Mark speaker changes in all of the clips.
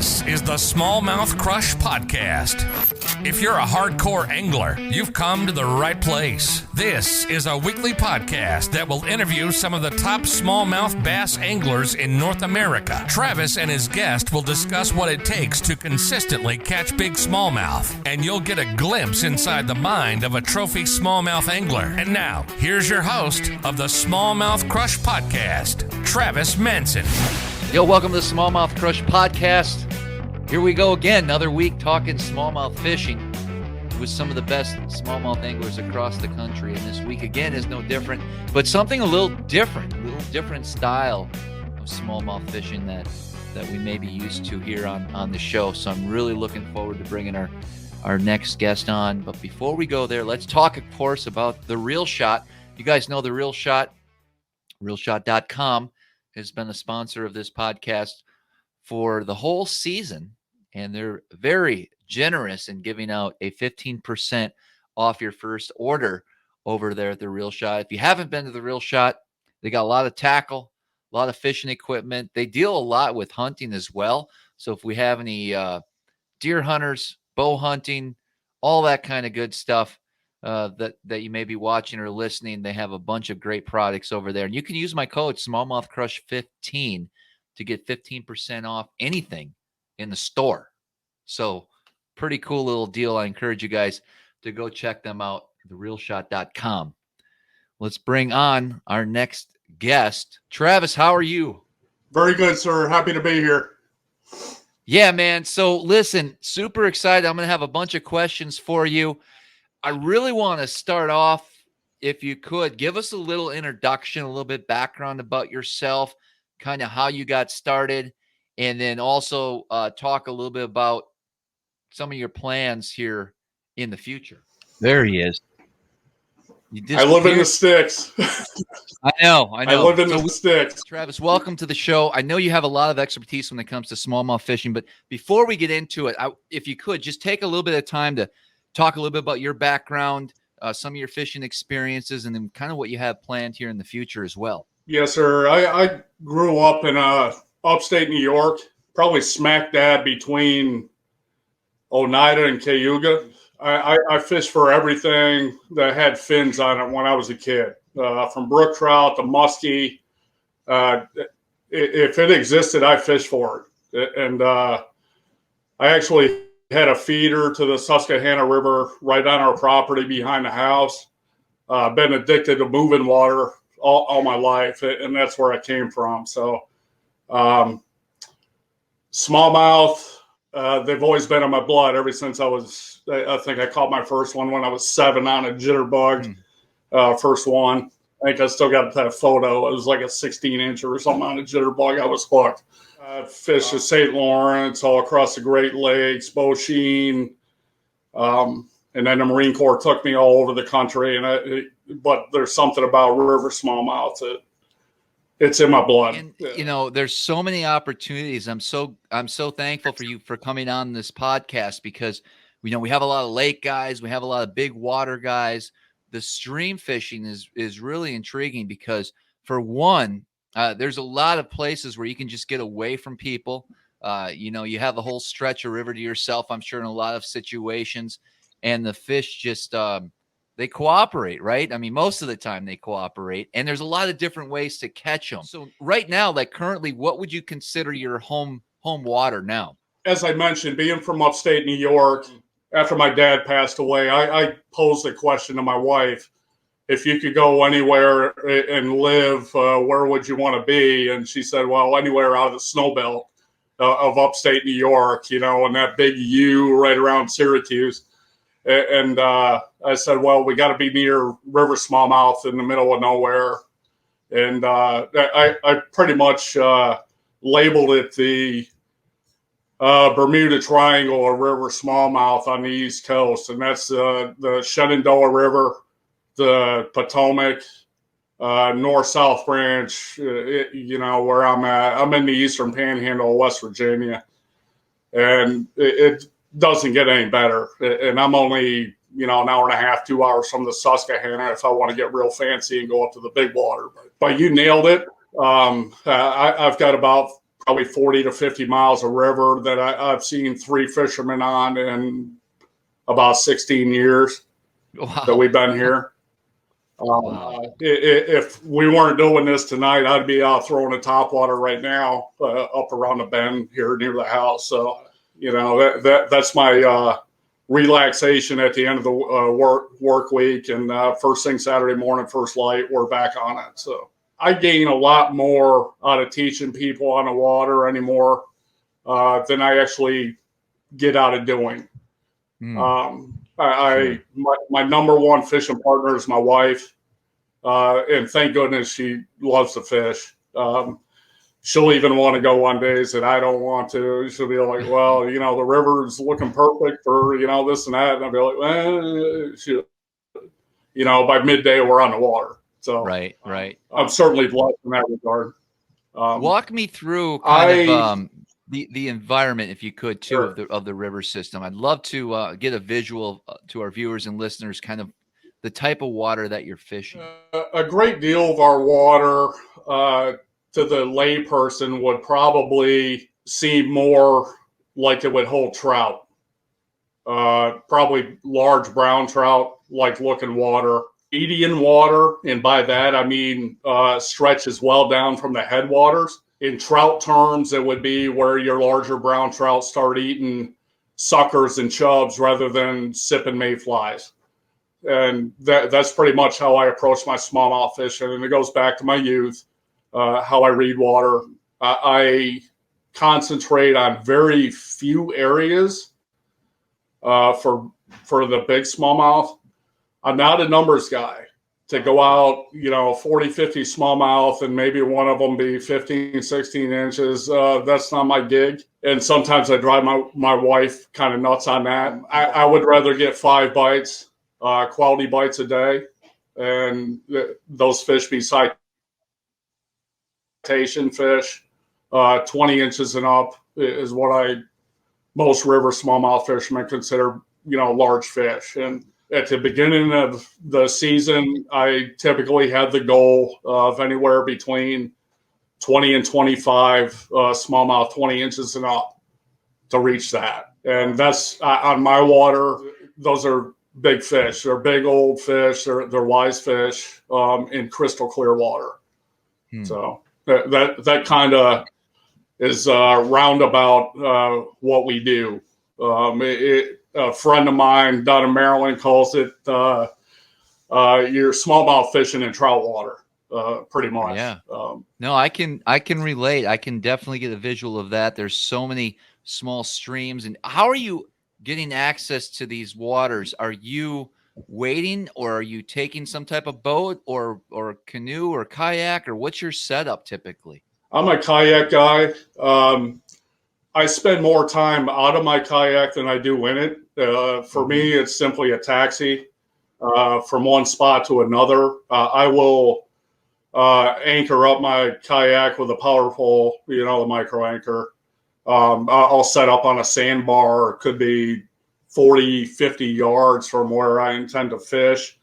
Speaker 1: This is the SmallmouthCrush podcast. If you're a hardcore angler, you've come to the right place. This is a weekly podcast that will interview some of the top smallmouth bass anglers in North America. Travis and his guest will discuss what it takes to consistently catch big smallmouth, and you'll get a glimpse inside the mind of a trophy smallmouth angler. And now, here's your host of the SmallmouthCrush podcast, Travis Manson.
Speaker 2: Yo, welcome to the SmallmouthCrush podcast. Here we go again, another week talking smallmouth fishing with some of the best smallmouth anglers across the country. And this week again is no different, but something a little different style of smallmouth fishing that we may be used to here on the show. So I'm really looking forward to bringing our next guest on. But before we go there, let's talk, of course, about The Real Shot. You guys know The Real Shot, realshot.com. has been a sponsor of this podcast for the whole season, and they're very generous in giving out a 15% off your first order over there at The Real Shot. If you haven't been to The Real Shot, they got a lot of tackle, a lot of fishing equipment. They deal a lot with hunting as well. So if we have any deer hunters, bow hunting, all that kind of good stuff, that you may be watching or listening, they have a bunch of great products over there. And you can use my code SmallmouthCrush15 to get 15% off anything in the store. So pretty cool little deal. I encourage you guys to go check them out, therealshot.com. Let's bring on our next guest. Travis, how are you?
Speaker 3: Very good, sir. Happy to be here.
Speaker 2: Yeah, man. So listen, super excited. I'm going to have a bunch of questions for you. I really want to start off, if you could, give us a little introduction, a little bit background about yourself, kind of how you got started, and then also talk a little bit about some of your plans here in the future. There he is.
Speaker 3: I live in the sticks.
Speaker 2: I know.
Speaker 3: I live in the sticks.
Speaker 2: Travis, welcome to the show. I know you have a lot of expertise when it comes to smallmouth fishing, but before we get into it, if you could, just take a little bit of time to talk a little bit about your background, some of your fishing experiences, and then kind of what you have planned here in the future as well.
Speaker 3: Yes, sir. I grew up in upstate New York, probably smack dab between Oneida and Cayuga. I fished for everything that had fins on it when I was a kid, from brook trout to muskie. If it existed, I fished for it. And I actually had a feeder to the Susquehanna River right on our property behind the house. Been addicted to moving water all my life, and that's where I came from. So smallmouth, they've always been in my blood ever since I think I caught my first one when I was 7 on a jitterbug. First one. I think I still got that photo. It was like a 16-incher or something on a jitterbug. I was hooked. Fished the St. Lawrence, all across the Great Lakes, Beauchene, and then the Marine Corps took me all over the country. But there's something about river smallmouth that it's in my blood.
Speaker 2: And you know, there's so many opportunities. I'm so thankful for you for coming on this podcast, because we have a lot of lake guys, we have a lot of big water guys. The stream fishing is really intriguing because, for one, there's a lot of places where you can just get away from people. You have the whole stretch of river to yourself, I'm sure, in a lot of situations. And the fish just, they cooperate, right? I mean, most of the time they cooperate. And there's a lot of different ways to catch them. So right now, like currently, what would you consider your home water now?
Speaker 3: As I mentioned, being from upstate New York, after my dad passed away, I posed a question to my wife. If you could go anywhere and live, where would you want to be? And she said, well, anywhere out of the snow belt of upstate New York, and that big U right around Syracuse. And I said, well, we got to be near river smallmouth in the middle of nowhere. And I pretty much labeled it the Bermuda Triangle of river smallmouth on the East Coast. And that's the Shenandoah River, the Potomac, north-south branch, where I'm at. I'm in the eastern panhandle of West Virginia, and it doesn't get any better. And I'm only, an hour and a half, 2 hours from the Susquehanna if I want to get real fancy and go up to the big water. But you nailed it. I've got about probably 40 to 50 miles of river that I've seen 3 fishermen on in about 16 years that we've been here. If we weren't doing this tonight, I'd be out throwing a topwater right now up around the bend here near the house. So, that's my relaxation at the end of the work week. And first thing Saturday morning, first light, we're back on it. So I gain a lot more out of teaching people on the water anymore than I actually get out of doing. My number one fishing partner is my wife, and thank goodness she loves to fish. She'll even want to go on days that I don't want to. She'll be like, well, the river's looking perfect for, this and that. And I'll be like, shoot. By midday, we're on the water. So
Speaker 2: right.
Speaker 3: I'm certainly blessed in that regard.
Speaker 2: Walk me through the environment, if you could, too, sure, of the river system. I'd love to get a visual to our viewers and listeners, kind of the type of water that you're fishing.
Speaker 3: A great deal of our water, to the layperson, would probably seem more like it would hold trout. Probably large brown trout, like looking water. Median water, and by that I mean stretches well down from the headwaters. In trout terms, it would be where your larger brown trout start eating suckers and chubs rather than sipping mayflies. And that's pretty much how I approach my smallmouth fishing. And it goes back to my youth, how I read water. I concentrate on very few areas for the big smallmouth. I'm not a numbers guy. To go out, 40, 50 smallmouth and maybe one of them be 15, 16 inches, that's not my gig. And sometimes I drive my wife kind of nuts on that. I would rather get 5 bites, quality bites a day, and those fish be citation fish. 20 inches and up is what most river smallmouth fishermen consider, large fish. And at the beginning of the season, I typically had the goal of anywhere between 20 and 25 smallmouth, 20 inches and up, to reach that. And that's on my water. Those are big fish. They're big old fish. They're wise fish in crystal clear water. So that kind of is roundabout what we do. A friend of mine down in Maryland calls it your smallmouth fishing in trout water, pretty much.
Speaker 2: Yeah. No, I can relate. I can definitely get a visual of that. There's so many small streams. And how are you getting access to these waters? Are you wading, or are you taking some type of boat or canoe or kayak, or what's your setup typically?
Speaker 3: I'm a kayak guy. I spend more time out of my kayak than I do in it. For me, it's simply a taxi from one spot to another. I will anchor up my kayak with a power pole, the micro anchor. I'll set up on a sandbar. It could be 40, 50 yards from where I intend to fish.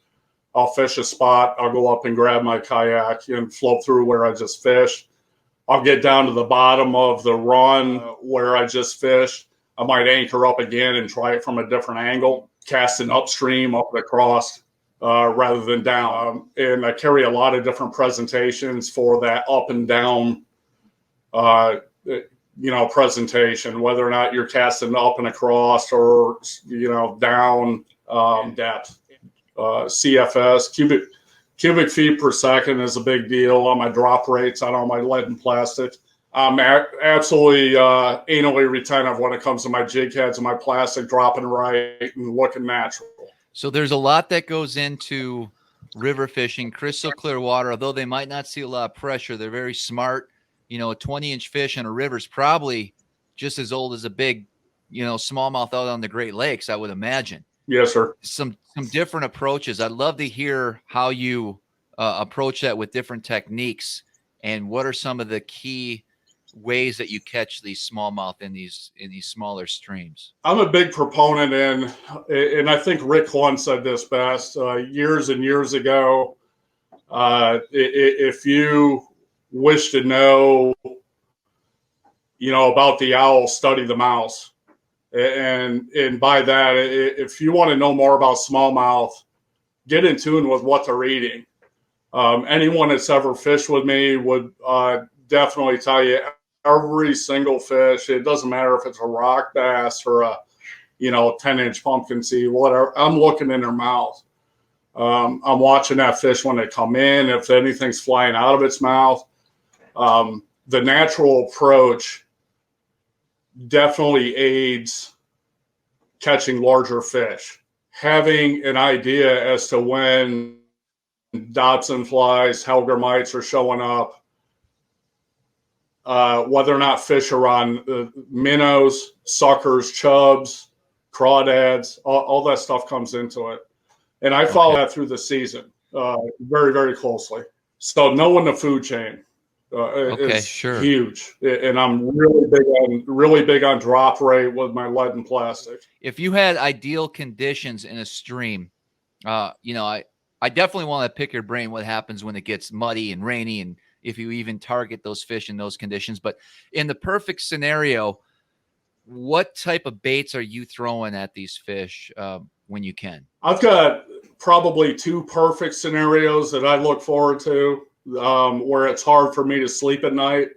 Speaker 3: I'll fish a spot. I'll go up and grab my kayak and float through where I just fished. I'll get down to the bottom of the run where I just fished. I might anchor up again and try it from a different angle, casting upstream, up and across, rather than down. And I carry a lot of different presentations for that up and down, presentation, whether or not you're casting up and across or, down depth. CFS, cubic feet per second is a big deal on my drop rates on all my lead and plastic. I'm absolutely anally retentive when it comes to my jig heads and my plastic dropping right and looking natural.
Speaker 2: So there's a lot that goes into river fishing, crystal clear water. Although they might not see a lot of pressure, they're very smart. A 20-inch fish in a river is probably just as old as a big, smallmouth out on the Great Lakes, I would imagine.
Speaker 3: Yes, sir.
Speaker 2: Some different approaches. I'd love to hear how you approach that with different techniques, and what are some of the key ways that you catch these smallmouth in these smaller streams.
Speaker 3: I'm a big proponent and I think Rick Lund said this best years and years ago. If you wish to know about the owl, study the mouse. And by that, if you want to know more about smallmouth, get in tune with what they're eating. Anyone that's ever fished with me would definitely tell you every single fish, it doesn't matter if it's a rock bass or a 10-inch pumpkin seed, whatever, I'm looking in their mouth. I'm watching that fish when they come in, if anything's flying out of its mouth. The natural approach definitely aids catching larger fish. Having an idea as to when Dobson flies, Helger mites are showing up, whether or not fish are on minnows, suckers, chubs, crawdads, all that stuff comes into it. And I follow that through the season very, very closely. So knowing the food chain is huge. And I'm really big on drop rate with my lead and plastic.
Speaker 2: If you had ideal conditions in a stream, I definitely want to pick your brain what happens when it gets muddy and rainy, and if you even target those fish in those conditions. But in the perfect scenario, what type of baits are you throwing at these fish when you can?
Speaker 3: I've got probably 2 perfect scenarios that I look forward to, where it's hard for me to sleep at night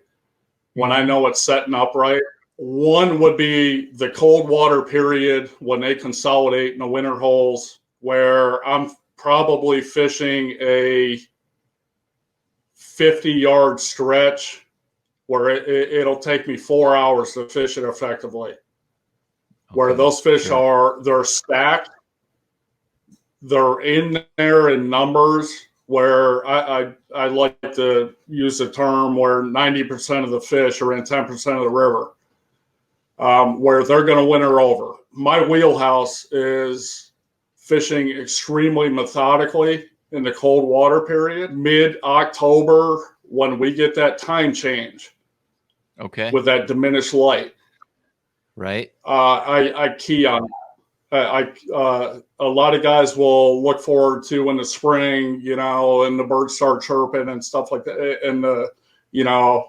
Speaker 3: when I know it's setting up right. One would be the cold water period when they consolidate in the winter holes, where I'm probably fishing a 50-yard stretch where it'll take me 4 hours to fish it effectively. Where those fish they're stacked, they're in there in numbers, where I like to use the term where 90% of the fish are in 10% of the river, where they're going to winter over. My wheelhouse is fishing extremely methodically in the cold water period, mid-October, when we get that time change. With that diminished light.
Speaker 2: Right.
Speaker 3: I key on that. A lot of guys will look forward to in the spring, and the birds start chirping and stuff like that. And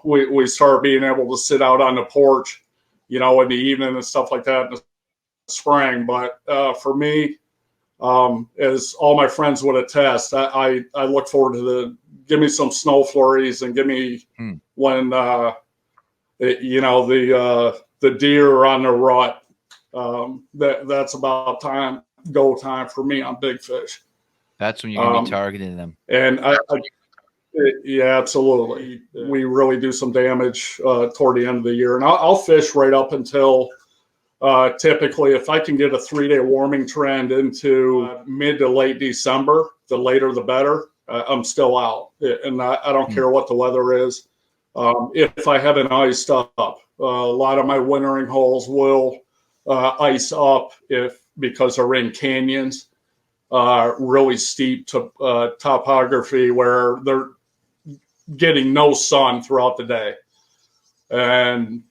Speaker 3: we start being able to sit out on the porch, in the evening and stuff like that in the spring. But for me, as all my friends would attest, I look forward to give me some snow flurries and give me when the deer are on the rut. That's about go time for me on big fish.
Speaker 2: That's when you're going to be targeting them.
Speaker 3: And yeah, absolutely. We really do some damage toward the end of the year. And I'll fish right up until typically, if I can get a 3-day warming trend into mid to late December, the later the better, I'm still out. And I don't care what the weather is. If I haven't iced up, a lot of my wintering holes will ice up because they're in canyons, really steep topography where they're getting no sun throughout the day. And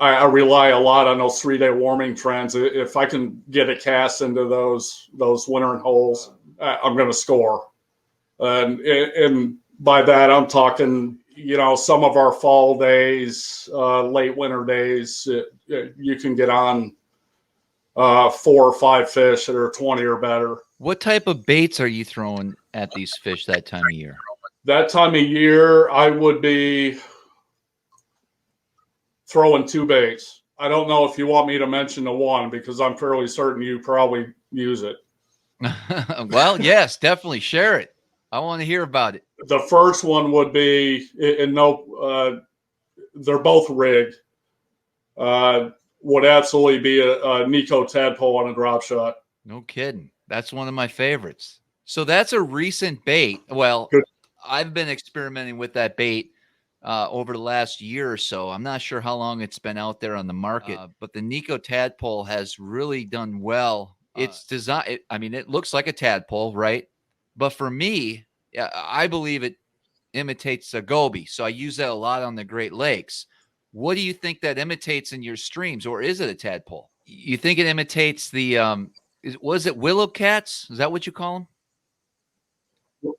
Speaker 3: I rely a lot on those 3-day warming trends. If I can get a cast into those wintering holes, I'm going to score. And by that, I'm talking, some of our fall days, late winter days, you can get on 4 or 5 fish that are 20 or better.
Speaker 2: What type of baits are you throwing at these fish that time of year?
Speaker 3: That time of year, I would be throwing 2 baits. I don't know if you want me to mention the one, because I'm fairly certain you probably use it.
Speaker 2: Well, yes, definitely share it. I want to hear about it.
Speaker 3: The first one would be, they're both rigged. Would absolutely be a Nico tadpole on a drop shot.
Speaker 2: No kidding. That's one of my favorites. So that's a recent bait. Well, I've been experimenting with that bait over the last year or so. I'm not sure how long it's been out there on the market, but the Nico tadpole has really done well. It's designed. It looks like a tadpole, right? But for me, I believe it imitates a goby. So I use that a lot on the Great Lakes. What do you think that imitates in your streams, or is it a tadpole? You think it imitates the was it willow cats? Is that what you call them?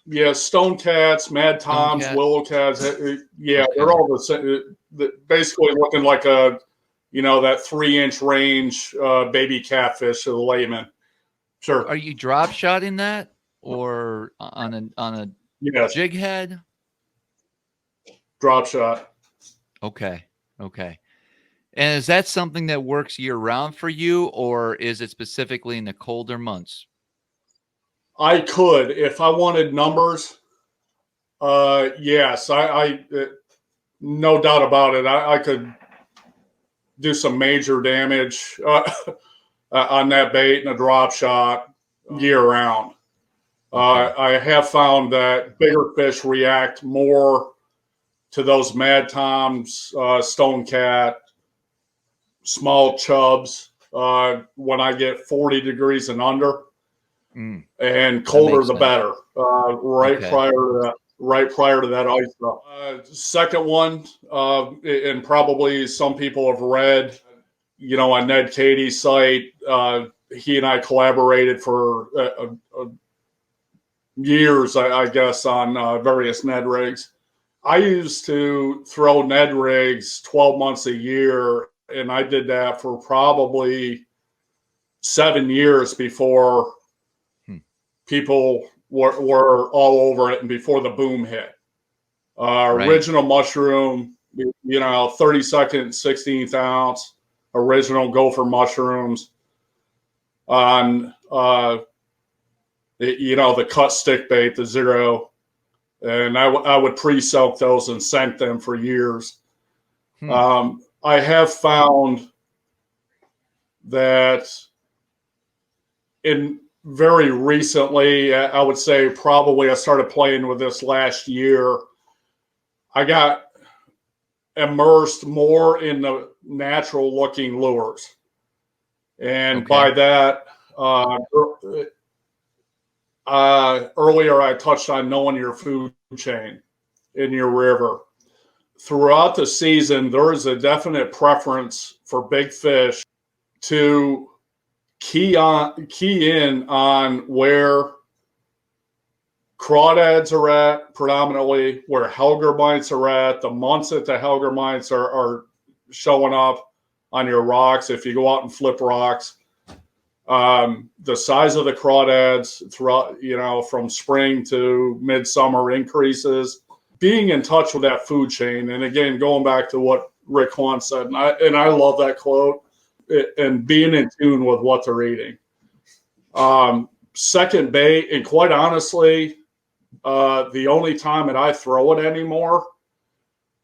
Speaker 3: Yeah, stone cats, mad toms, willow cats. Yeah, they're all the same. basically looking like a, that 3-inch range baby catfish to the layman. Sure.
Speaker 2: Are you drop shotting that or on a
Speaker 3: Yes.
Speaker 2: jig head?
Speaker 3: Drop shot.
Speaker 2: Okay. And is that something that works year round for you, or is it specifically in the colder months?
Speaker 3: I could, if I wanted numbers. Yes, I no doubt about it. I could do some major damage on that bait in a drop shot year round.
Speaker 2: Okay.
Speaker 3: I have found that bigger fish react more to those mad toms, stonecat, small chubs when I get 40 degrees and under, and colder the
Speaker 2: sense.
Speaker 3: better. Right prior to that ice up. Second one, and probably some people have read, on Ned Katie's site. He and I collaborated for years, I guess, on various Ned rigs. I used to throw Ned rigs 12 months a year, and I did that for probably 7 years before people were all over it and before the boom hit. Original mushroom, 32nd, 16th ounce, original gopher mushrooms on, the cut stick bait, the zero. And I would pre-soak those and scent them for years. I have found that very recently, I would say probably I started playing with this last year, I got immersed more in the natural looking lures. And by that, earlier I touched on knowing your food chain in your river. Throughout the season, there is a definite preference for big fish to key in on where crawdads are at, predominantly where helger mites are at. The months that the helger mites are showing up on your rocks, if you go out and flip rocks, the size of the crawdads throughout, from spring to midsummer increases. Being in touch with that food chain, and again, going back to what Rick Hunt said, and I love that quote, and being in tune with what they're eating. Second bait, and quite honestly, the only time that I throw it anymore,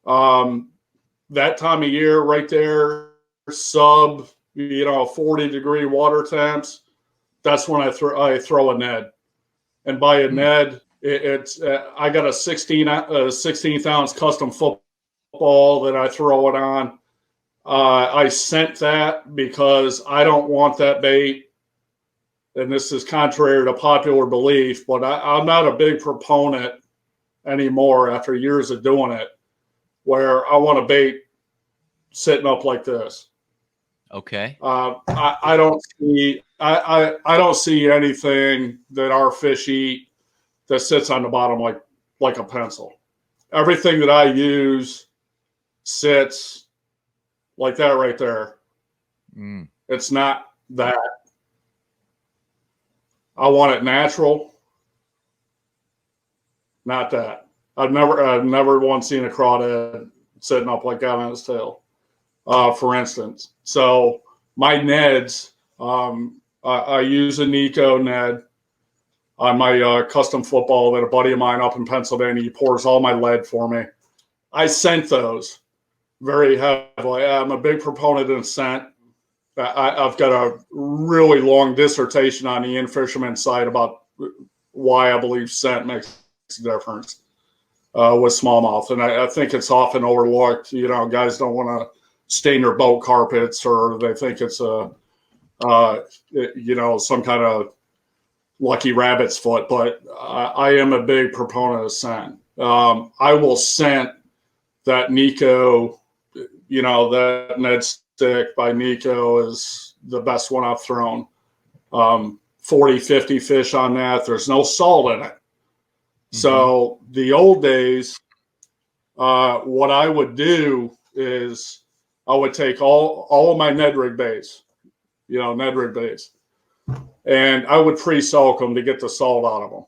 Speaker 3: that time of year right there, sub 40-degree water temps, that's when I throw a Ned. And by a Ned, it's I got a 16th ounce custom football that I throw it on. I sent that because I don't want that bait, and this is contrary to popular belief, but I'm not a big proponent anymore after years of doing it, where I want a bait sitting up like this.
Speaker 2: Okay.
Speaker 3: I don't see anything that our fish eat that sits on the bottom like a pencil. Everything that I use sits like that right there. It's not that. I want it natural, not that. I've never once seen a crawdad sitting up like that on its tail, for instance. So my Neds, I use a Nico Ned on my custom football that a buddy of mine up in Pennsylvania, he pours all my lead for me. I scent those very heavily. I'm a big proponent of scent. I've got a really long dissertation on the in-fisherman side about why I believe scent makes a difference with smallmouth. And I think it's often overlooked. Guys don't want to stain their boat carpets, or they think it's some kind of lucky rabbit's foot. But I am a big proponent of scent. I will scent that Nico, that Ned stick by Nico is the best one I've thrown. 40, 50 fish on that. There's no salt in it. So the old days, what I would do is I would take all of my Ned rig baits, Ned rig baits, and I would pre-soak them to get the salt out of them.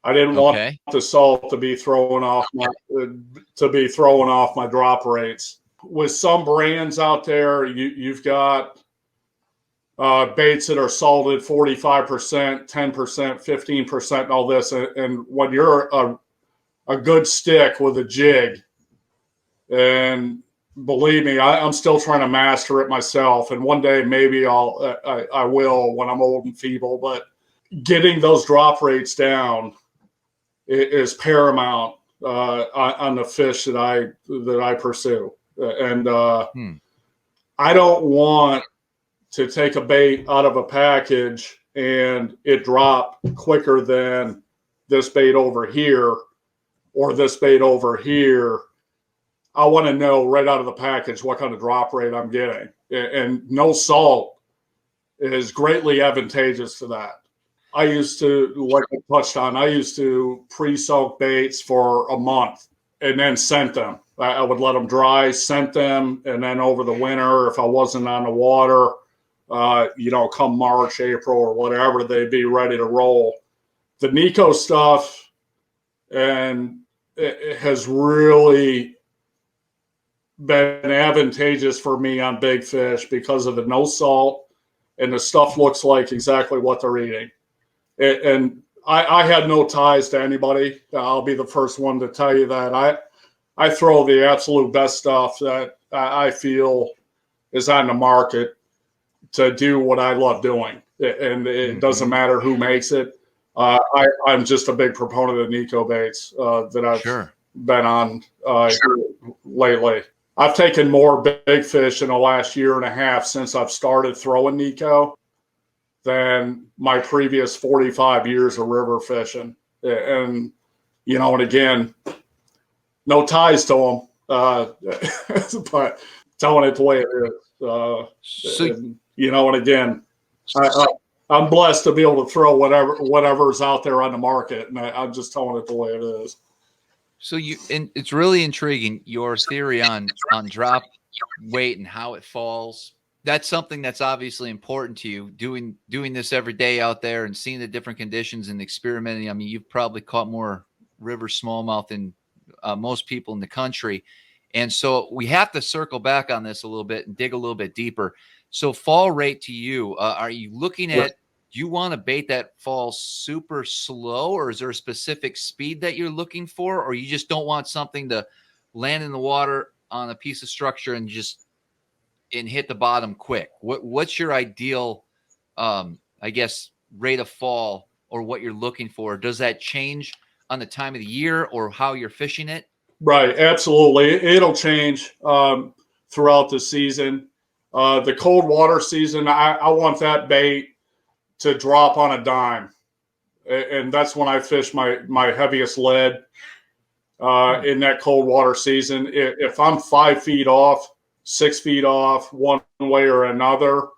Speaker 3: I didn't want the salt to be throwing off my drop rates. With some brands out there, you've got baits that are salted 45%, 10%, 15%, and all this. And when you're a good stick with a jig, and believe me, I'm still trying to master it myself. And one day maybe I will when I'm old and feeble. But getting those drop rates down is paramount on the fish that I pursue. And I don't want to take a bait out of a package and it drop quicker than this bait over here or this bait over here. I want to know right out of the package what kind of drop rate I'm getting. And no salt is greatly advantageous to that. I used to, like I touched on, I used to pre-soak baits for a month and then scent them. I would let them dry, scent them, and then over the winter, if I wasn't on the water, come March, April, or whatever, they'd be ready to roll. The Nico stuff, and it has really been advantageous for me on big fish because of the no salt, and the stuff looks like exactly what they're eating. And I had no ties to anybody. I'll be the first one to tell you that. I throw the absolute best stuff that I feel is on the market to do what I love doing. And it doesn't matter who makes it. I'm just a big proponent of Nico baits that I've been on lately. I've taken more big fish in the last year and a half since I've started throwing Nico than my previous 45 years of river fishing. And, and again, no ties to them, but telling it the way it is. And again, I'm blessed to be able to throw whatever's out there on the market, and I'm just telling it the way it is.
Speaker 2: So and it's really intriguing, your theory on drop weight and how it falls. That's something that's obviously important to you, doing this every day out there and seeing the different conditions and experimenting. I mean, you've probably caught more river smallmouth than most people in the country. And so we have to circle back on this a little bit and dig a little bit deeper. So fall rate to you, are you looking at, do you want a bait that falls super slow, or is there a specific speed that you're looking for, or you just don't want something to land in the water on a piece of structure and hit the bottom quick? What's your ideal, rate of fall, or what you're looking for? Does that change on the time of the year or how you're fishing it?
Speaker 3: Right. Absolutely. It'll change throughout the season. The cold water season, I want that bait to drop on a dime. And that's when I fish my heaviest lead in that cold water season. If I'm 5 feet off, 6 feet off, one way or another,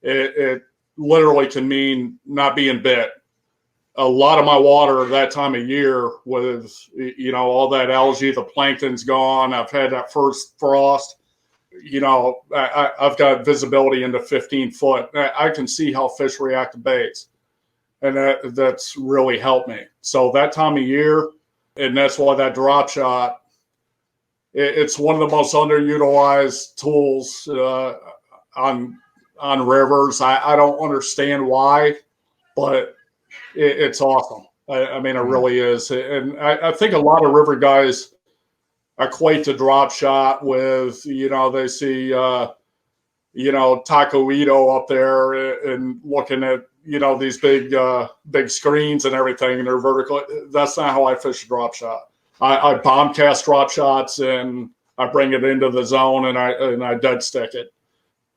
Speaker 3: it literally can mean not being bit. A lot of my water that time of year with, all that algae, the plankton's gone. I've had that first frost. I've got visibility into 15 foot. I can see how fish react to baits, and that's really helped me. So that time of year, and that's why that drop shot, it's one of the most underutilized tools on rivers. I don't understand why, but it's awesome. I mean, it really is. And I think a lot of river guys equate the drop shot with, they see, Taco Ito up there and looking at, these big screens and everything, and they're vertical. That's not how I fish a drop shot. I bomb cast drop shots, and I bring it into the zone, and I dead stick it.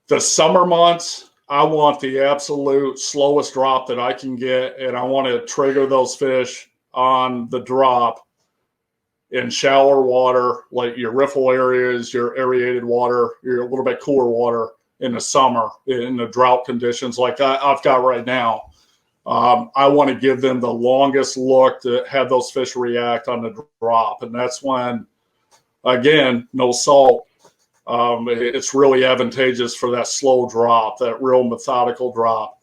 Speaker 3: The summer months, I want the absolute slowest drop that I can get, and I want to trigger those fish on the drop in shallower water, like your riffle areas, your aerated water, your a little bit cooler water in the summer, in the drought conditions like I've got right now. I want to give them the longest look to have those fish react on the drop. And that's when Again, no salt. It's really advantageous for that slow drop, that real methodical drop.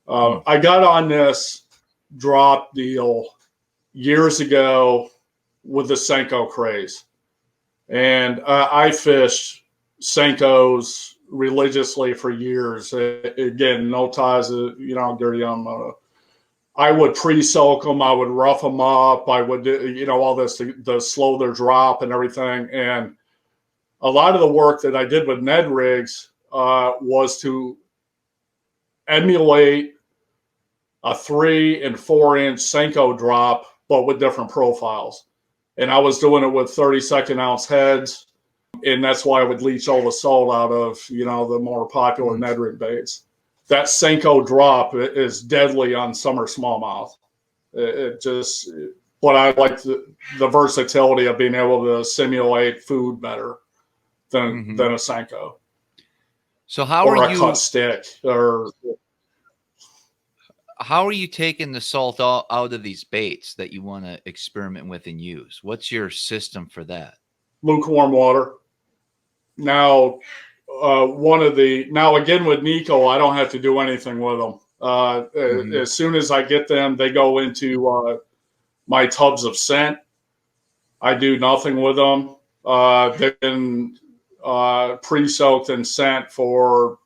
Speaker 3: I got on this drop deal years ago with the Senko craze. And I fished Senkos religiously for years. Again, no ties, dirty on them. I would pre-soak them. I would rough them up. I would, all this to slow their drop and everything. And a lot of the work that I did with Ned rigs was to emulate a 3 and 4 inch Senko drop, but with different profiles. And I was doing it with 32nd ounce heads. And that's why I would leach all the salt out of, the more popular Ned rig baits. That Senko drop is deadly on summer smallmouth. But I like the versatility of being able to simulate food better than a Senko.
Speaker 2: So
Speaker 3: or a cut stick or.
Speaker 2: How are you taking the salt out of these baits that you want to experiment with and use? What's your system for that?
Speaker 3: Lukewarm water. Now, again with Nico, I don't have to do anything with them. As soon as I get them, they go into my tubs of scent. I do nothing with them. They've been pre-soaked in scent for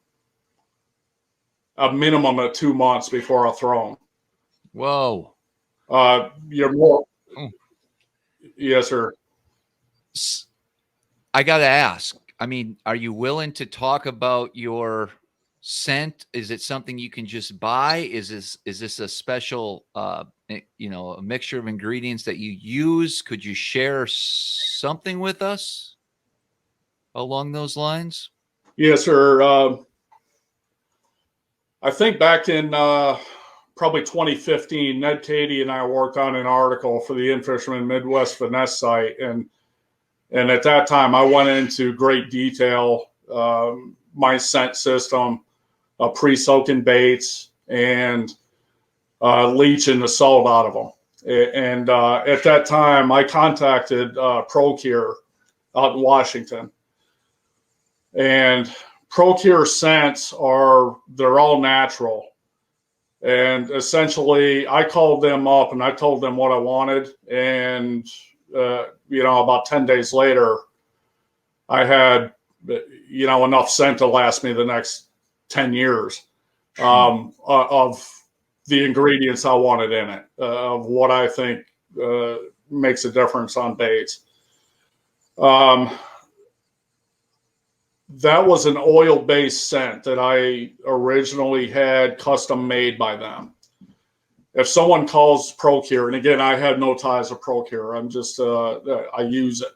Speaker 3: a minimum of 2 months before I throw them.
Speaker 2: Whoa.
Speaker 3: You're more. Yes, sir.
Speaker 2: I got to ask, are you willing to talk about your scent? Is it something you can just buy? Is this a special, a mixture of ingredients that you use? Could you share something with us along those lines?
Speaker 3: Yes, sir. I think back in probably 2015, Ned Cady and I worked on an article for the In-Fisherman Midwest Finesse site. And at that time, I went into great detail, my scent system, pre-soaking baits, and leaching the salt out of them. And at that time, I contacted ProCure out in Washington. And ProCure scents they're all natural. And essentially, I called them up and I told them what I wanted. And, about 10 days later, I had, enough scent to last me the next 10 years of the ingredients I wanted in it, of what I think makes a difference on baits. That was an oil-based scent that I originally had custom made by them. If someone calls ProCure, and again, I have no ties to ProCure, I'm just, I use it.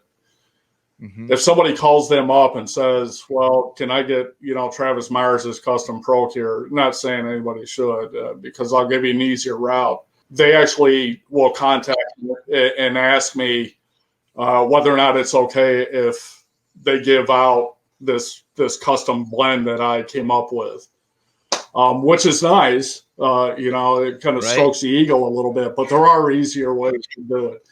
Speaker 3: If somebody calls them up and says, well, can I get, Travis Myers' custom ProCure? Not saying anybody should, because I'll give you an easier route. They actually will contact me and ask me whether or not it's okay if they give out this custom blend that I came up with, which is nice. It kind of strokes the ego a little bit, but there are easier ways to do it.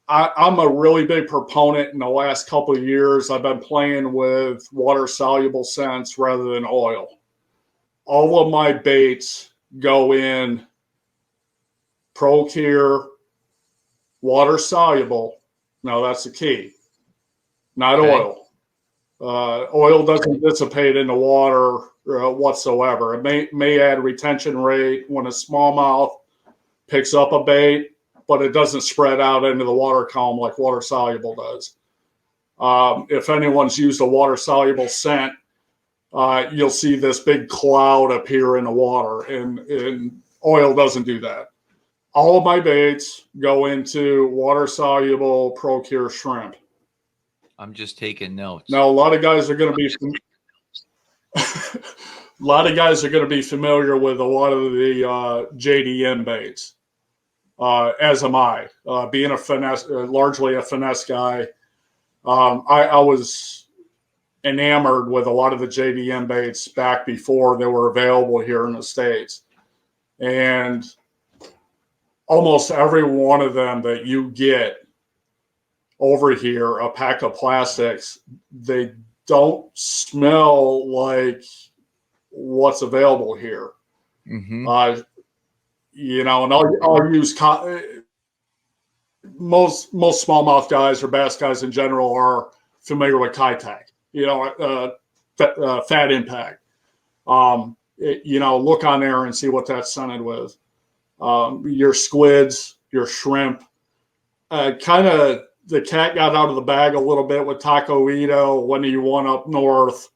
Speaker 3: I'm a really big proponent. In the last couple of years, I've been playing with water-soluble scents rather than oil. All of my baits go in ProCure, water-soluble. Now, that's the key. Not oil. Oil doesn't dissipate in the water whatsoever. It may add retention rate when a smallmouth picks up a bait, but it doesn't spread out into the water column like water soluble does. If anyone's used a water soluble scent, you'll see this big cloud appear in the water, and oil doesn't do that. All of my baits go into water soluble ProCure shrimp.
Speaker 2: I'm just taking notes.
Speaker 3: Now, a lot of guys are going to be familiar with a lot of the JDM baits, as am I. Being largely a finesse guy, I was enamored with a lot of the JDM baits back before they were available here in the States. And almost every one of them that you get over here, a pack of plastics, they don't smell like what's available here.
Speaker 2: Mm-hmm.
Speaker 3: You know, and I'll use most smallmouth guys or bass guys in general are familiar with Kayak. You know, fat impact. You know, look on there and see what that's scented with. Your squids, your shrimp. Kind of the cat got out of the bag a little bit with Taco Ito. When do you want up north?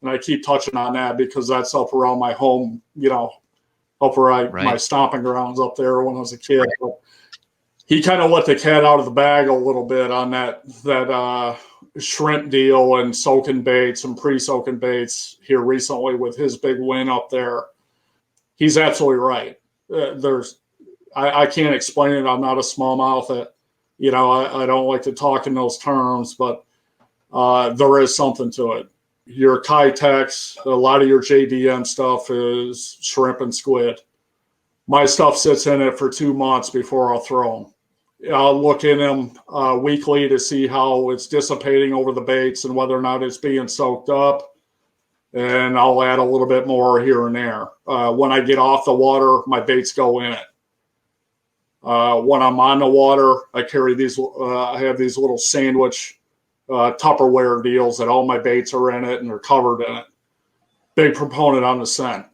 Speaker 3: And I keep touching on that because that's up around my home, you know, up where my stomping grounds up there when I was a kid. But he kind of let the cat out of the bag a little bit on that shrimp deal and soaking baits and pre-soaking baits here recently with his big win up there. He's absolutely right. I can't explain it. I'm not a smallmouth. You know, I don't like to talk in those terms, but there is something to it. Your Kitex, a lot of your JDM stuff is shrimp and squid. My stuff sits in it for 2 months before I'll throw them. I'll look in them weekly to see how it's dissipating over the baits and whether or not it's being soaked up. And I'll add a little bit more here and there. When I get off the water, my baits go in it. When I'm on the water, I carry these. I have these little sandwich Tupperware deals that all my baits are in it and they're covered in it. Big proponent on the scent,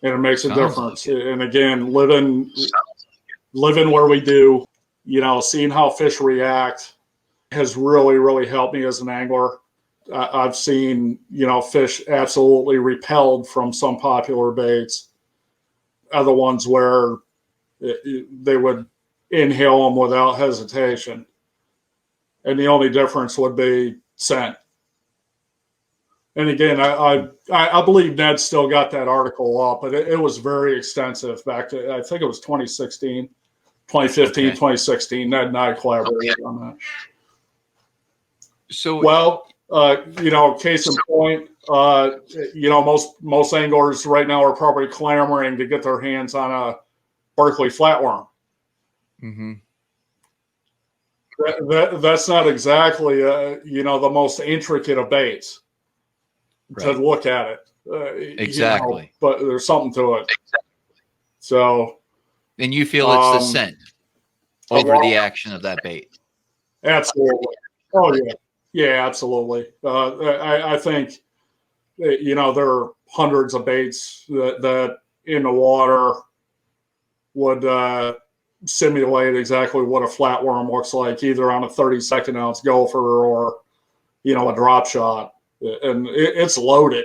Speaker 3: and it makes a difference. Like and again, living where we do, you know, seeing how fish react has really, really helped me as an angler. I've seen, you know, fish absolutely repelled from some popular baits. Other ones where they would inhale them without hesitation. And the only difference would be scent. And again, I believe Ned still got that article up, but it was very extensive back to, I think it was 2016, 2015, 2016. Ned and I collaborated on that.
Speaker 2: So,
Speaker 3: well, you know, case in point, you know, most anglers right now are probably clamoring to get their hands on a Berkeley flatworm.
Speaker 2: Mm-hmm.
Speaker 3: That's not exactly, you know, the most intricate of baits to look at it.
Speaker 2: Exactly.
Speaker 3: You know, but there's something to it. Exactly. So.
Speaker 2: And you feel it's the scent over the action of that bait?
Speaker 3: Absolutely. Oh, yeah. Yeah, absolutely. I think, you know, there are hundreds of baits that in the water would simulate exactly what a flatworm looks like, either on a 32nd ounce gopher or, you know, a drop shot. And it's loaded.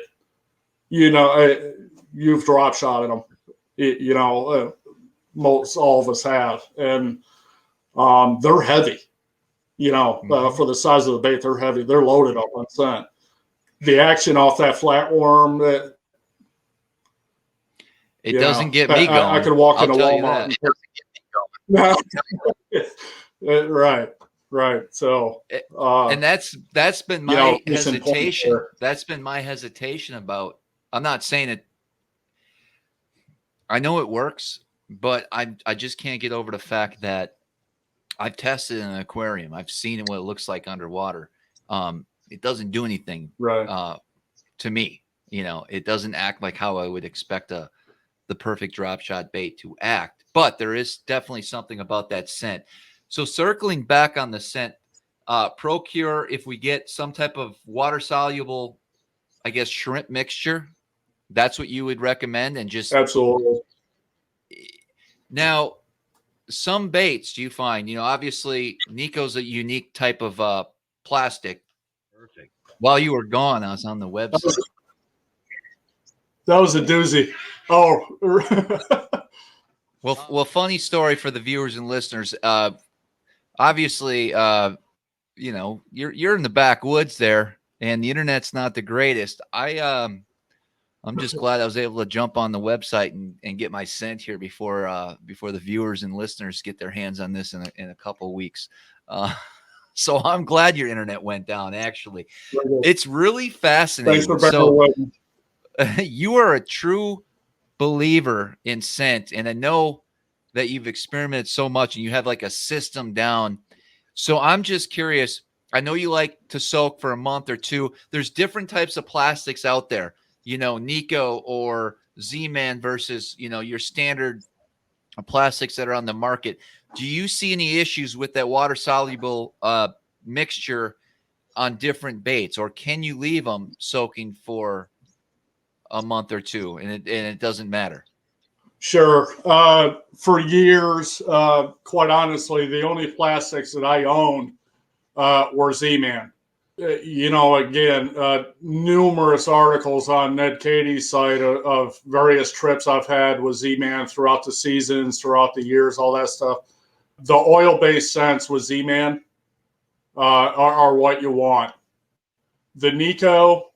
Speaker 3: You know, you've drop shotted them. You know, most all of us have. And they're heavy. You know, for the size of the bait, they're heavy. They're loaded up on scent. The action off that flatworm,
Speaker 2: it doesn't get me going.
Speaker 3: I could walk into Walmart. It doesn't get me going. Right. So,
Speaker 2: and that's been my hesitation. That's been my hesitation about. I'm not saying it. I know it works, but I just can't get over the fact that I've tested in an aquarium. I've seen what it looks like underwater. It doesn't do anything to me. You know, it doesn't act like how I would expect the perfect drop shot bait to act. But there is definitely something about that scent. So circling back on the scent, Procure, if we get some type of water-soluble, I guess, shrimp mixture, that's what you would recommend? And just
Speaker 3: absolutely.
Speaker 2: Now, some baits, do you find, you know, obviously Nico's a unique type of plastic. Perfect. While you were gone, I was on the website.
Speaker 3: That was a doozy. Oh,
Speaker 2: well, funny story for the viewers and listeners. Obviously, you know, you're in the backwoods there, and the internet's not the greatest. I'm just glad I was able to jump on the website and get my scent here before the viewers and listeners get their hands on this in a couple of weeks. So I'm glad your internet went down. Actually, it's really fascinating. So you are a true believer in scent, and I know that you've experimented so much and you have like a system down. So I'm just curious. I know you like to soak for a month or two. There's different types of plastics out there, Nico or Z-Man versus, your standard plastics that are on the market. Do you see any issues with that water soluble mixture on different baits, or can you leave them soaking for a month or two and it doesn't matter?
Speaker 3: Sure. For years, quite honestly, the only plastics that I owned were Z-Man. Again, numerous articles on Ned Katie's site of various trips I've had with Z-Man throughout the seasons, throughout the years, all that stuff. The oil-based scents with Z-Man are what you want. The Nico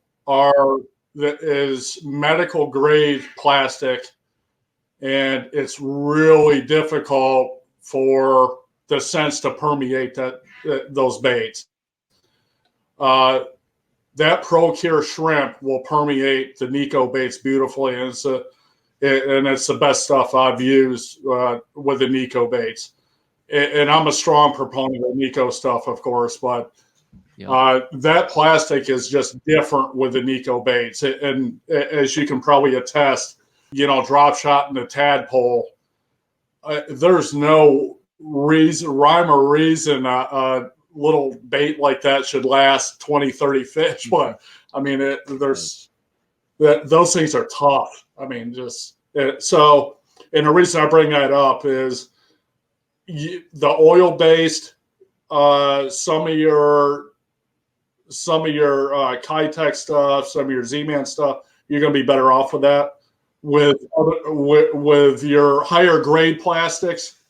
Speaker 3: is medical grade plastic, and it's really difficult for the scents to permeate those baits. That Procure shrimp will permeate the Nico baits beautifully, and it's the best stuff I've used with the Nico baits. And I'm a strong proponent of Nico stuff, of course, but that plastic is just different with the Nico baits. And as you can probably attest, drop shot in the tadpole, there's no rhyme or reason little bait like that should last 20, 30 fish. But I mean, those things are tough. I mean, and the reason I bring that up is the oil-based, some of your Kayak stuff, some of your Z-Man stuff, you're going to be better off with that. With your higher grade plastics,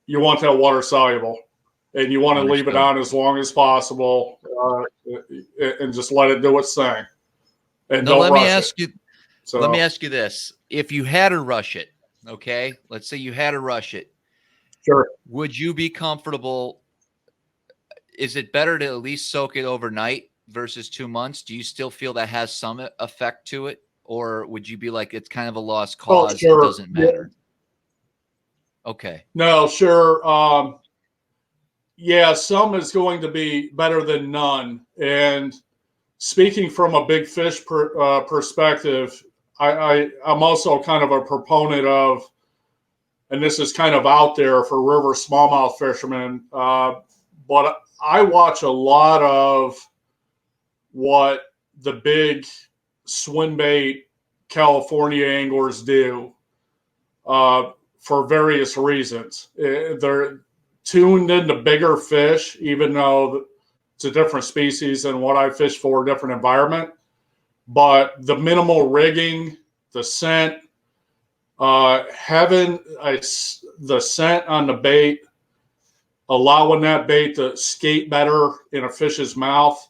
Speaker 3: you want that water soluble. And you want to leave it on as long as possible, and just let it do its thing. And
Speaker 2: let me ask you this: if you had to rush it, okay, let's say you had to rush it,
Speaker 3: sure,
Speaker 2: would you be comfortable? Is it better to at least soak it overnight versus 2 months? Do you still feel that has some effect to it, or would you be like it's kind of a lost cause?
Speaker 3: Oh, sure.
Speaker 2: It doesn't matter. Yeah. Okay.
Speaker 3: No, sure. Yeah, some is going to be better than none. And speaking from a big fish perspective, I'm also kind of a proponent of, and this is kind of out there for river smallmouth fishermen, but I watch a lot of what the big swim bait California anglers do for various reasons. They're tuned into bigger fish, even though it's a different species than what I fish for, different environment. But the minimal rigging, the scent, having the scent on the bait, allowing that bait to skate better in a fish's mouth,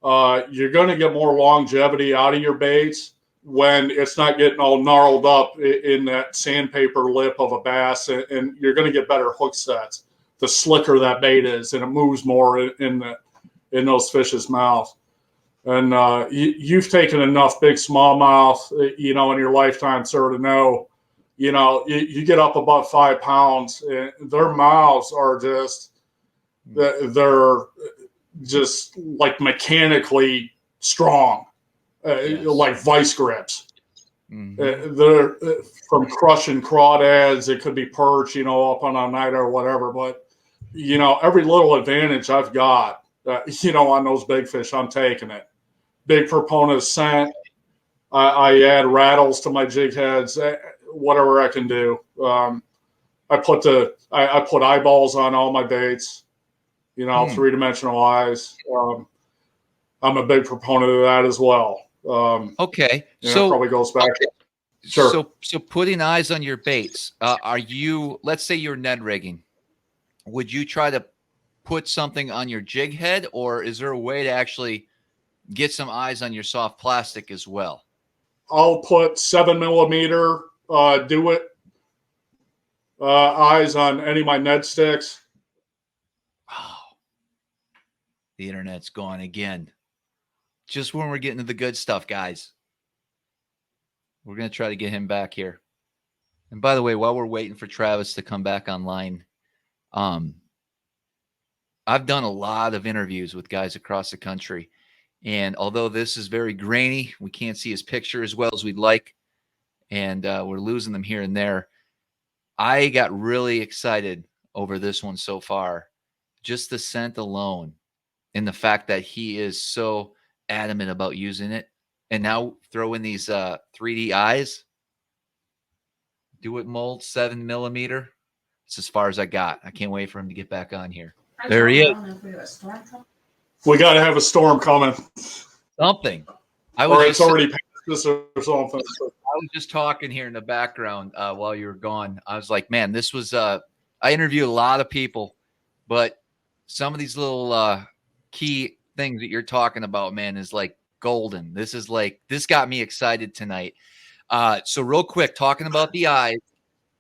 Speaker 3: you're going to get more longevity out of your baits when it's not getting all gnarled up in that sandpaper lip of a bass, and you're going to get better hook sets. The slicker that bait is, and it moves more in those fish's mouth. And you've taken enough big smallmouth, in your lifetime, sir, to know, you get up above 5 pounds, and their mouths are they're just like mechanically strong. Like vice grips. Mm-hmm. They're from crushing crawdads. It could be perch, up on a night or whatever. But every little advantage I've got, on those big fish, I'm taking it. Big proponent of scent. I add rattles to my jig heads. Whatever I can do. I put eyeballs on all my baits. 3-dimensional eyes. I'm a big proponent of that as well.
Speaker 2: Okay,
Speaker 3: so it probably goes back. Sure.
Speaker 2: So putting eyes on your baits. Let's say you're Ned rigging, would you try to put something on your jig head, or is there a way to actually get some eyes on your soft plastic as well?
Speaker 3: I'll put 7mm eyes on any of my Ned sticks.
Speaker 2: Oh, the internet's gone again. Just when we're getting to the good stuff, guys. We're going to try to get him back here. And by the way, while we're waiting for Travis to come back online, I've done a lot of interviews with guys across the country. And although this is very grainy, we can't see his picture as well as we'd like. And we're losing them here and there. I got really excited over this one so far. Just the scent alone and the fact that he is so adamant about using it. And now throw in these 3D eyes. Do it mold 7mm. It's as far as I got. I can't wait for him to get back on here. There he is.
Speaker 3: We got to have a storm coming.
Speaker 2: Something.
Speaker 3: Or it's already past this or something.
Speaker 2: I was just talking here in the background while you were gone. I was like, man, this was I interviewed a lot of people, but some of these little key things that you're talking about, man, is like golden. This got me excited tonight. So real quick, talking about the eyes,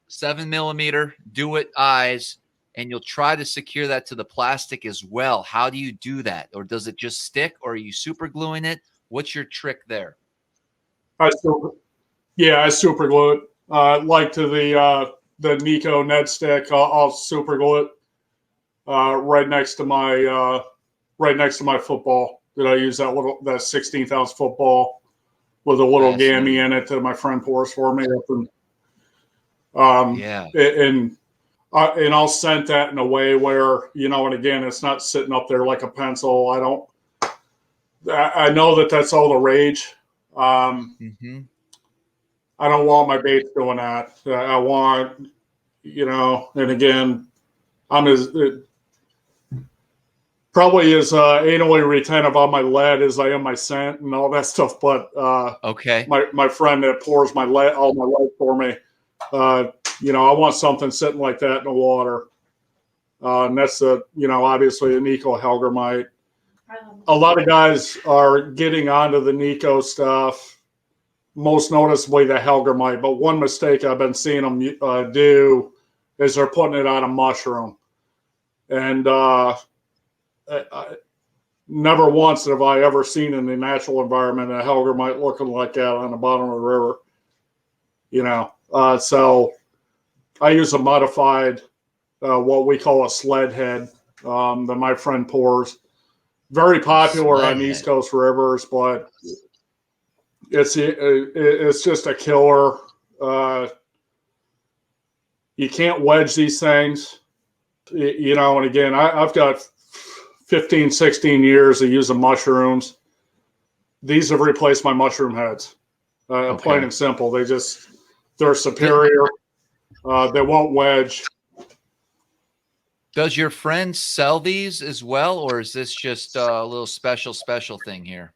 Speaker 2: 7mm, do it eyes, and you'll try to secure that to the plastic as well. How do you do that? Or does it just stick, or are you super gluing it? What's your trick there?
Speaker 3: I super glue it. Like to the Nico Ned stick, I'll super glue it right next to my football. That I use that 16th ounce football with a little gammy in it that my friend pours for me. And I'll scent that in a way where, and again, it's not sitting up there like a pencil. I know that that's all the rage. I don't want my baits doing that. I want, and again, I'm probably as anally retentive on my lead as I am my scent and all that stuff. But my friend that pours all my lead for me, I want something sitting like that in the water. And that's obviously a Nico Helgermite. A lot of guys are getting onto the Nico stuff, most noticeably the Helgermite. But one mistake I've been seeing them do is they're putting it on a mushroom. And never once have I ever seen in the natural environment a Helgermite looking like that on the bottom of the river. So I use a modified, what we call a sled head that my friend pours. Very popular on East Coast rivers, but it's just a killer. You can't wedge these things, and again, I've got 15, 16 years of using mushrooms. These have replaced my mushroom heads. Plain and simple. They're superior. They won't wedge.
Speaker 2: Does your friend sell these as well, or is this just a little special thing here?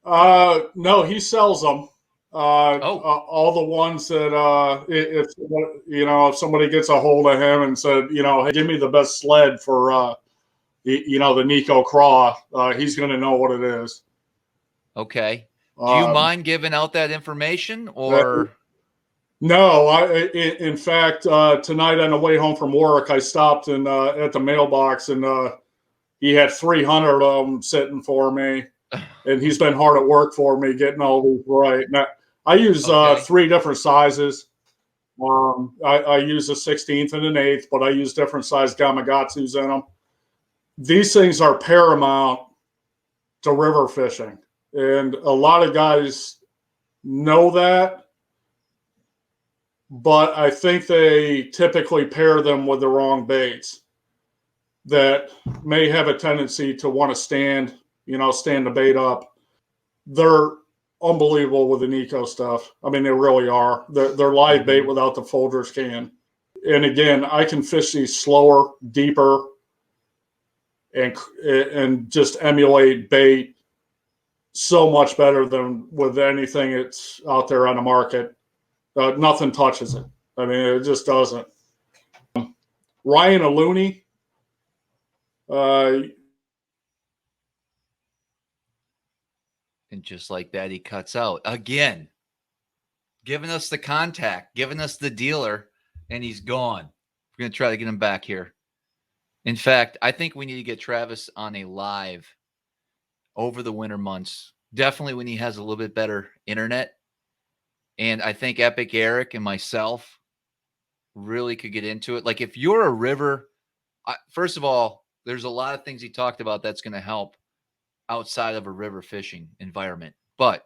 Speaker 3: No, he sells them. All the ones that if somebody gets a hold of him and said, hey, give me the best sled for the Nico Craw, he's going to know what it is.
Speaker 2: Okay. Do you mind giving out that information, or?
Speaker 3: No, in fact, tonight on the way home from work, I stopped at the mailbox, and he had 300 of them sitting for me, and he's been hard at work for me getting all these right. Now, I use 3 different sizes. I use a 16th and an 8th, but I use different size Gamakatsus in them. These things are paramount to river fishing, and a lot of guys know that. But I think they typically pair them with the wrong baits that may have a tendency to want to stand the bait up. They're unbelievable with the Nico stuff. I mean, they really are. They're live bait without the Folgers can. And again, I can fish these slower, deeper, and just emulate bait so much better than with anything that's out there on the market. Nothing touches it. I mean, it just doesn't. Ryan Aluni,
Speaker 2: and just like that, he cuts out again, giving us the contact, giving us the dealer, and he's gone. We're going to try to get him back here. In fact, I think we need to get Travis on a live over the winter months. Definitely when he has a little bit better internet. And I think Epic Eric and myself really could get into it. Like if you're a river, first of all, there's a lot of things he talked about that's going to help outside of a river fishing environment. But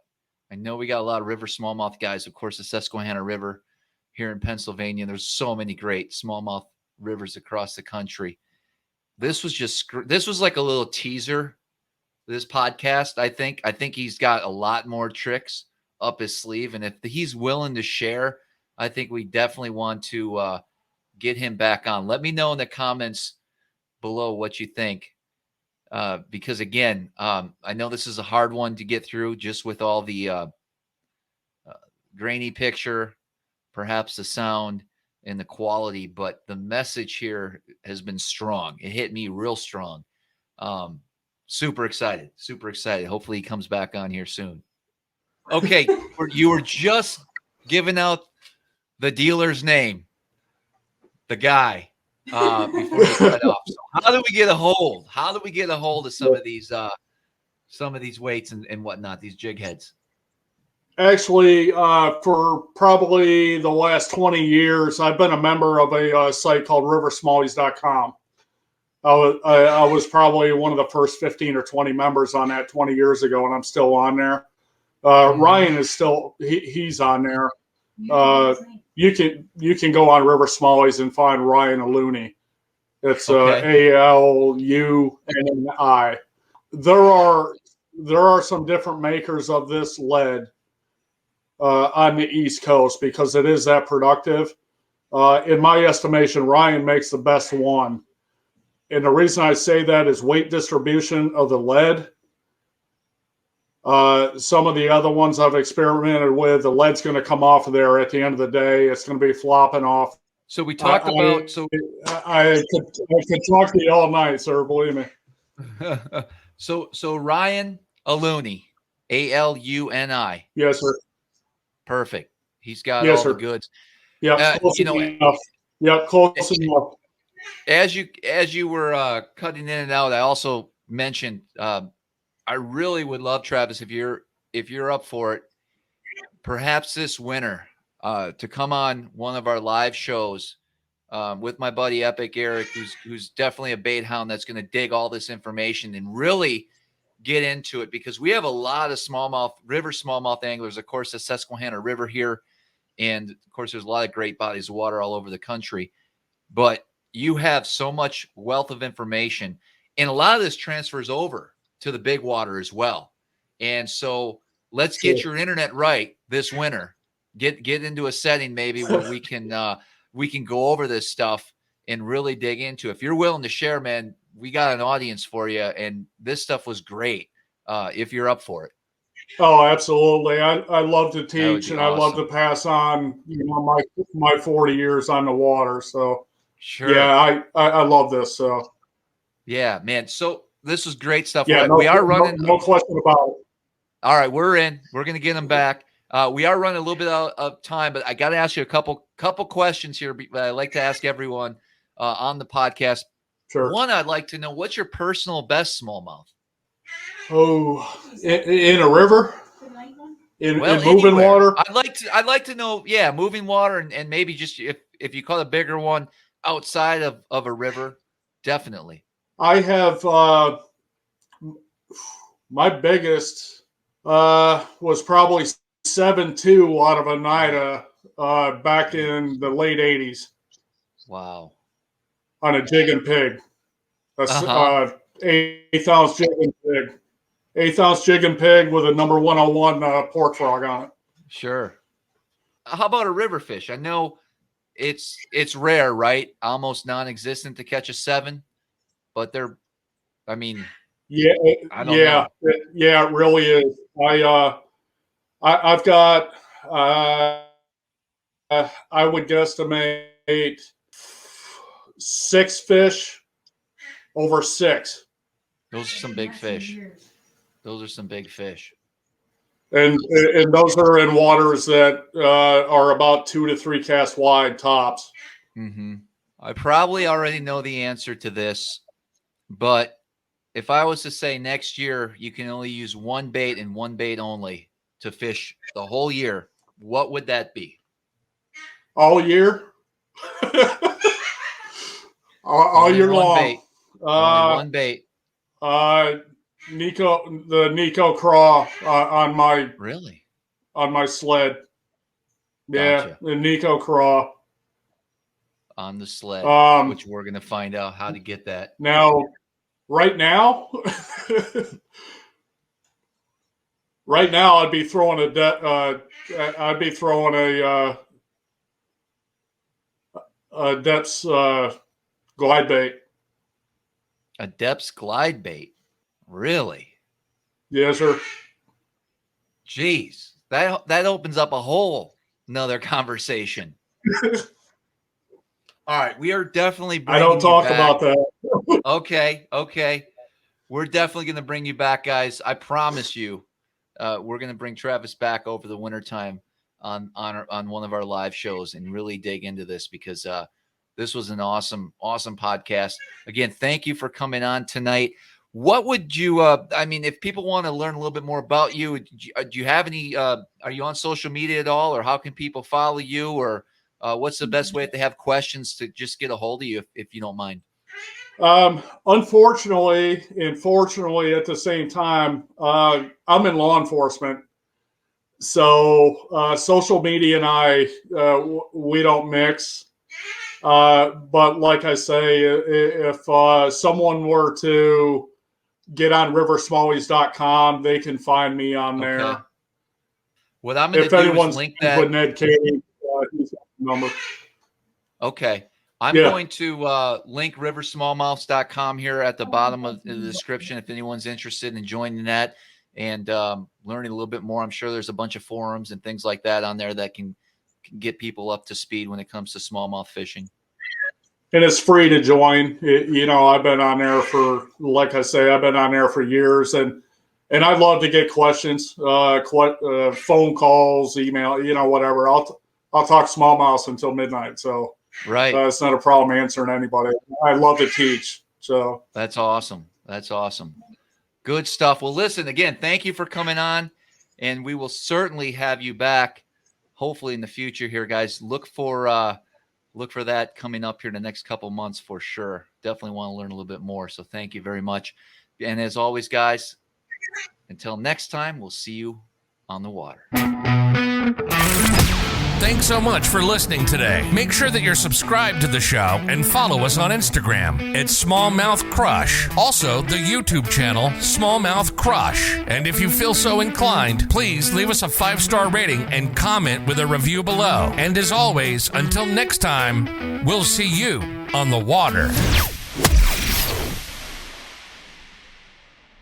Speaker 2: I know we got a lot of river smallmouth guys. Of course, the Susquehanna River here in Pennsylvania. There's so many great smallmouth rivers across the country. This was like a little teaser, this podcast. I think he's got a lot more tricks up his sleeve. And if he's willing to share, I think we definitely want to get him back on. Let me know in the comments below what you think. Because again, I know this is a hard one to get through just with all the grainy picture, perhaps the sound and the quality, but the message here has been strong. It hit me real strong. Super excited. Hopefully he comes back on here soon. Okay. You were just giving out the dealer's name, the guy, before we cut off. So how do we get a hold? How do we get a hold of some of these weights and whatnot, these jig heads?
Speaker 3: Actually, for probably the last 20 years, I've been a member of a site called riversmallies.com. I was probably one of the first 15 or 20 members on that 20 years ago, and I'm still on there. Ryan is still, he's on there. You can go on River Smallies and find Ryan Aluni. It's ALUNI. There are some different makers of this lead on the East Coast because it is that productive. In my estimation, Ryan makes the best one. And the reason I say that is weight distribution of the lead. Some of the other ones I've experimented with, the lead's going to come off of there at the end of the day. It's going to be flopping off.
Speaker 2: So we talked about.
Speaker 3: I could talk to you all night, sir. Believe me.
Speaker 2: So Ryan Aluni, ALUNI.
Speaker 3: Yes, sir.
Speaker 2: Perfect. He's got all the goods.
Speaker 3: Yeah, close enough. Yeah, close enough.
Speaker 2: As you were cutting in and out, I also mentioned I really would love, Travis, if you're up for it, perhaps this winter to come on one of our live shows with my buddy Epic Eric, who's definitely a bait hound that's going to dig all this information and really get into it, because we have a lot of river smallmouth anglers. Of course, the Susquehanna River here, and of course, there's a lot of great bodies of water all over the country. But you have so much wealth of information, and a lot of this transfers over to the big water as well. And so let's get your internet right this winter. Get into a setting maybe where we can go over this stuff and really dig into. If you're willing to share, man, we got an audience for you, and this stuff was great. If you're up for it.
Speaker 3: Oh, absolutely. I love to teach, and
Speaker 2: awesome.
Speaker 3: I love to pass on, my 40 years on the water. So
Speaker 2: sure.
Speaker 3: Yeah, I love this. So
Speaker 2: yeah, man. So this is great stuff.
Speaker 3: Yeah,
Speaker 2: we are running.
Speaker 3: No question about it.
Speaker 2: All right, we're in. We're going to get them back. We are running a little bit out of time, but I got to ask you a couple questions here that I like to ask everyone on the podcast.
Speaker 3: Sure.
Speaker 2: One, I'd like to know, what's your personal best smallmouth?
Speaker 3: Oh, in a river? In moving
Speaker 2: anywhere.
Speaker 3: water?
Speaker 2: I'd like to know, yeah, moving water, and maybe just if you call a bigger one outside of a river, definitely.
Speaker 3: I have my biggest was probably 7.2 out of Oneida back in the late 80s.
Speaker 2: Wow.
Speaker 3: On a jig and pig. That's 8th ounce jig and pig. 8th ounce jig and pig with a number 101 pork frog on it.
Speaker 2: Sure. How about a river fish? I know it's rare, right? Almost non-existent to catch a 7, but they're, I mean, I don't know.
Speaker 3: It really is. I've got I would guesstimate 6 fish over 6.
Speaker 2: Those are some big fish.
Speaker 3: And those are in waters that are about 2 to 3 casts wide tops.
Speaker 2: Mm-hmm. I probably already know the answer to this, but if I was to say next year you can only use one bait and one bait only to fish the whole year, what would that be?
Speaker 3: All year? all year long.
Speaker 2: Only one bait.
Speaker 3: Nico Craw on my sled. Yeah,
Speaker 2: Gotcha.
Speaker 3: the Nico Craw
Speaker 2: on the sled, which we're going to find out how to get that.
Speaker 3: Now, right now, I'd be throwing a depths glide bait.
Speaker 2: A depths glide bait, really?
Speaker 3: Yes, sir.
Speaker 2: Jeez, that opens up a whole another conversation. All right, we are definitely bringing
Speaker 3: I don't talk
Speaker 2: you back.
Speaker 3: about that.
Speaker 2: Okay. We're definitely going to bring you back, guys. I promise you. We're going to bring Travis back over the wintertime on one of our live shows and really dig into this because this was an awesome podcast. Again, thank you for coming on tonight. What would you, if people want to learn a little bit more about you, do you have any, are you on social media at all, or how can people follow you, or what's the best way if they have questions to just get a hold of you, if you don't mind?
Speaker 3: Unfortunately, and fortunately at the same time, I'm in law enforcement. So social media and I, we don't mix. But like I say, if someone were to get on riversmallies.com, they can find me on there.
Speaker 2: What I'm going to do is link that.
Speaker 3: With Ned Katie, he's got the number.
Speaker 2: Okay. I'm going to link riversmallmouths.com here at the bottom of the description if anyone's interested in joining that and learning a little bit more. I'm sure there's a bunch of forums and things like that on there that can get people up to speed when it comes to smallmouth fishing.
Speaker 3: And it's free to join. I've been on there for, like I say, I've been on there for years, and I'd love to get questions, phone calls, email, whatever. I'll talk smallmouth until midnight. So
Speaker 2: right,
Speaker 3: it's not a problem answering anybody. I love to teach. So
Speaker 2: that's awesome. Good stuff. Well, listen, again, thank you for coming on, and we will certainly have you back, hopefully in the future here, guys. Look for that coming up here in the next couple months for sure. Definitely want to learn a little bit more. So thank you very much. And as always, guys, until next time, we'll see you on the water.
Speaker 1: Thanks so much for listening today. Make sure that you're subscribed to the show and follow us on Instagram at SmallmouthCrush. Also, the YouTube channel, SmallmouthCrush. And if you feel so inclined, please leave us a 5-star rating and comment with a review below. And as always, until next time, we'll see you on the water.